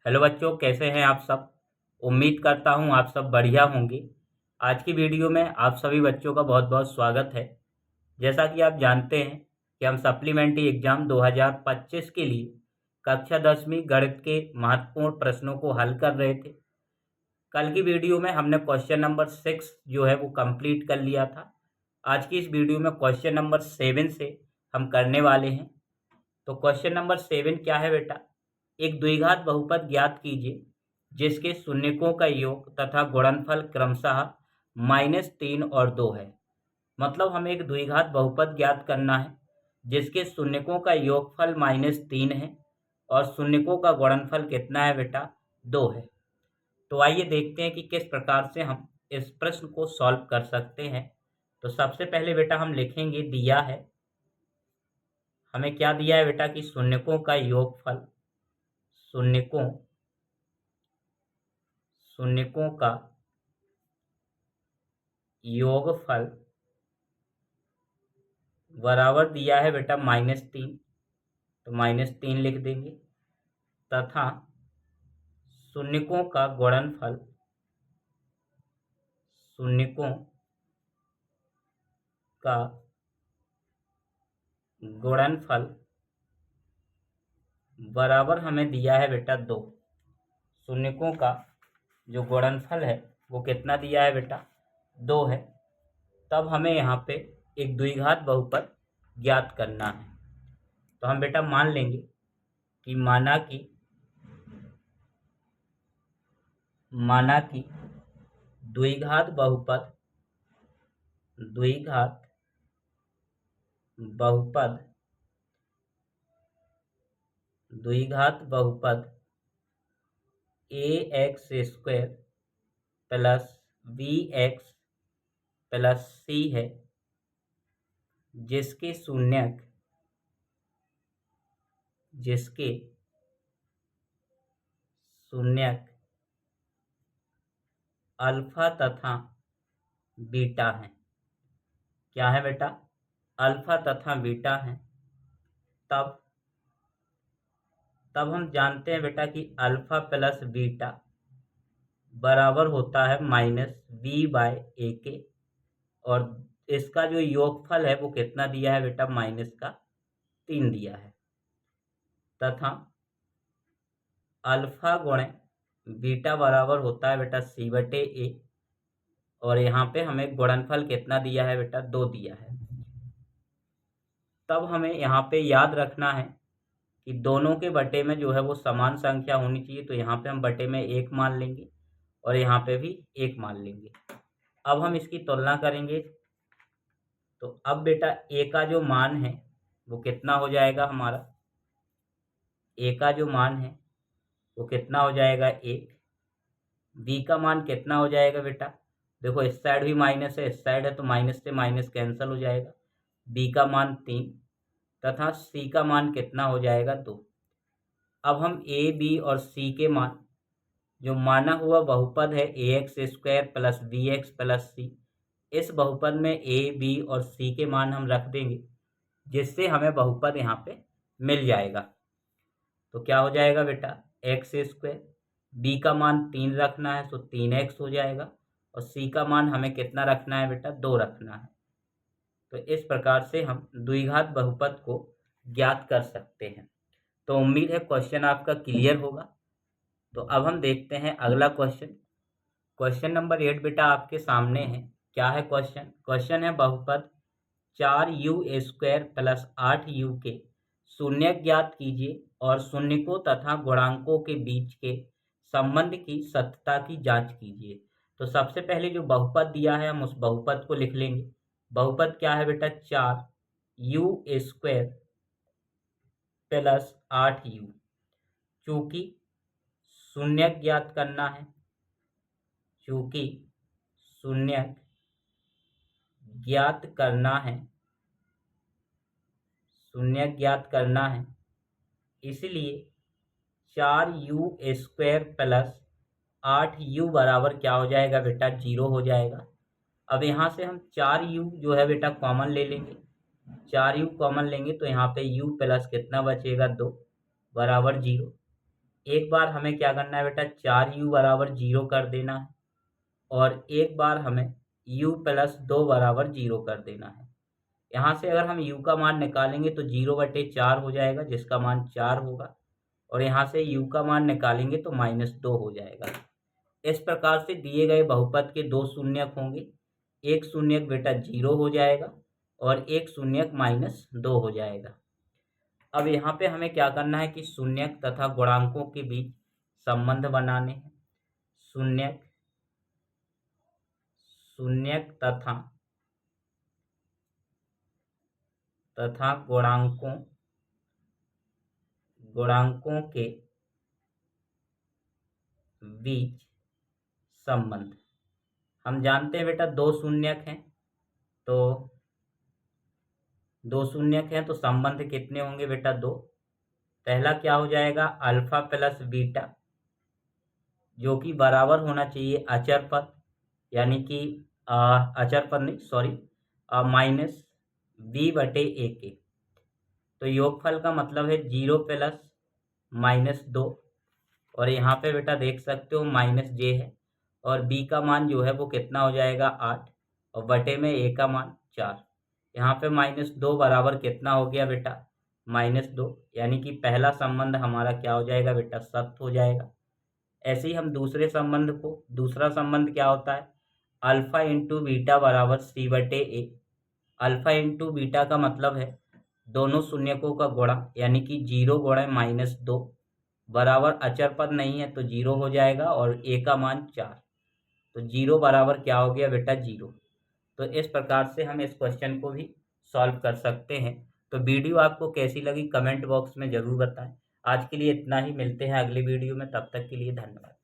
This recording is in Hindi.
हेलो बच्चों, कैसे हैं आप सब। उम्मीद करता हूं आप सब बढ़िया होंगे। आज की वीडियो में आप सभी बच्चों का बहुत बहुत स्वागत है। जैसा कि आप जानते हैं कि हम सप्लीमेंट्री एग्जाम 2025 के लिए कक्षा 10वीं गणित के महत्वपूर्ण प्रश्नों को हल कर रहे थे। कल की वीडियो में हमने क्वेश्चन नंबर 6 जो है वो कंप्लीट कर लिया था। आज की इस वीडियो में क्वेश्चन नंबर 7 से हम करने वाले हैं। तो क्वेश्चन नंबर 7 क्या है बेटा, एक द्विघात बहुपद ज्ञात कीजिए जिसके शून्यकों का योग तथा गुणनफल क्रमशः -3 और 2 है। मतलब हमें एक द्विघात बहुपद ज्ञात करना है जिसके शून्यकों का योगफल -3 है और शून्यकों का गुणनफल कितना है बेटा, 2 है। तो आइए देखते हैं कि किस प्रकार से हम इस प्रश्न को सॉल्व कर सकते हैं। तो सबसे पहले बेटा हम लिखेंगे, दिया है हमें क्या दिया है बेटा कि शून्यकों का योगफल, शून्यकों का योगफल बराबर दिया है बेटा -3। तो -3 लिख देंगे तथा शून्यकों का गुणनफल, शून्यकों का गुणनफल बराबर हमें दिया है बेटा 2। शून्यकों का जो गुणनफल है वो कितना दिया है बेटा, 2 है। तब हमें यहाँ पे एक द्विघात बहुपद ज्ञात करना है। तो हम बेटा मान लेंगे कि माना कि द्विघात बहुपद ax² plus bx plus c है जिसके शून्यक अल्फा तथा बीटा है। क्या है बेटा, अल्फा तथा बीटा है। तब हम जानते हैं बेटा कि अल्फा प्लस बीटा बराबर होता है -b/a के, और इसका जो योगफल है वो कितना दिया है बेटा, -3 दिया है। तथा अल्फा गुणे बीटा बराबर होता है बेटा c/a, और यहाँ पे हमें गुणनफल कितना दिया है बेटा, 2 दिया है। तब हमें यहाँ पे याद रखना है कि दोनों के बटे में जो है वो समान संख्या होनी चाहिए। तो यहाँ पे हम बटे में 1 मान लेंगे और यहाँ पे भी 1 मान लेंगे। अब हम इसकी तुलना करेंगे। तो अब बेटा a का जो मान है वो कितना हो जाएगा हमारा, a का जो मान है वो कितना हो जाएगा, 1। b का मान कितना हो जाएगा बेटा, देखो इस साइड भी माइनस है, इस साइड है, तो माइनस से माइनस कैंसिल हो जाएगा। b का मान 3 तथा c का मान कितना हो जाएगा, 2। अब हम a, b और c के मान, जो माना हुआ बहुपद है ax² plus bx plus c, इस बहुपद में a, b और c के मान हम रख देंगे जिससे हमें बहुपद यहाँ पे मिल जाएगा। तो क्या हो जाएगा बेटा, x², b का मान 3 रखना है तो 3x हो जाएगा, और c का मान हमें कितना रखना है बेटा, 2 रखना है। तो इस प्रकार से हम द्विघात बहुपद को ज्ञात कर सकते हैं। तो उम्मीद है क्वेश्चन आपका क्लियर होगा। तो अब हम देखते हैं अगला क्वेश्चन। क्वेश्चन नंबर 8 बेटा आपके सामने है। क्या है क्वेश्चन, है बहुपद 4u² प्लस 8u के शून्यक ज्ञात कीजिए और शून्यकों तथा गुणांकों के बीच के संबंध की सत्यता की जांच कीजिए। तो सबसे पहले जो बहुपद दिया है हम उस बहुपद को लिख लेंगे। बहुपद क्या है बेटा, 4u² प्लस 8u। चूंकि शून्यक ज्ञात करना है, शून्यक ज्ञात करना है, इसलिए 4u² प्लस 8u बराबर क्या हो जाएगा बेटा, 0 हो जाएगा। अब यहाँ से हम 4u जो है बेटा कॉमन ले लेंगे। 4u कॉमन लेंगे तो यहाँ पे u प्लस कितना बचेगा, 2 बराबर 0। एक बार हमें क्या करना है बेटा, 4u बराबर 0 कर देना है और एक बार हमें u प्लस 2 बराबर 0 कर देना है। यहाँ से अगर हम u का मान निकालेंगे तो 0/4 हो जाएगा जिसका मान 4 होगा और यहाँ से u का मान निकालेंगे तो -2 हो जाएगा। इस प्रकार से दिए गए बहुपद के दो शून्यक होंगे, एक शून्यक बेटा 0 हो जाएगा और एक शून्यक -2 हो जाएगा। अब यहाँ पे हमें क्या करना है कि शून्यक तथा गुणांकों के बीच संबंध बनाने हैं। शून्यक तथा गुणांकों के बीच संबंध। हम जानते हैं बेटा दो शून्यक हैं, तो संबंध कितने होंगे बेटा, दो। पहला क्या हो जाएगा, अल्फा प्लस बीटा, जो कि बराबर होना चाहिए अचर पद, यानी कि अचर पद नहीं, सॉरी, -b/a के। तो योगफल का मतलब है 0 प्लस -2 और यहाँ पे बेटा देख सकते हो -j है और b का मान जो है वो कितना हो जाएगा 8 और बटे में a का मान 4। यहाँ पे -2 बराबर कितना हो गया बेटा, -2, यानी कि पहला संबंध हमारा क्या हो जाएगा बेटा, सत्य हो जाएगा। ऐसे ही हम दूसरा संबंध क्या होता है, अल्फा इंटू बीटा बराबर c/a। अल्फा इंटू बीटा का मतलब है दोनों शून्यकों का गुणा, यानी कि 0 गुणा -2 बराबर अचर पद नहीं है तो 0 हो जाएगा और a का मान 4, तो 0 बराबर क्या हो गया बेटा, 0। तो इस प्रकार से हम इस क्वेश्चन को भी सॉल्व कर सकते हैं। तो वीडियो आपको कैसी लगी कमेंट बॉक्स में ज़रूर बताएं। आज के लिए इतना ही, मिलते हैं अगले वीडियो में, तब तक के लिए धन्यवाद।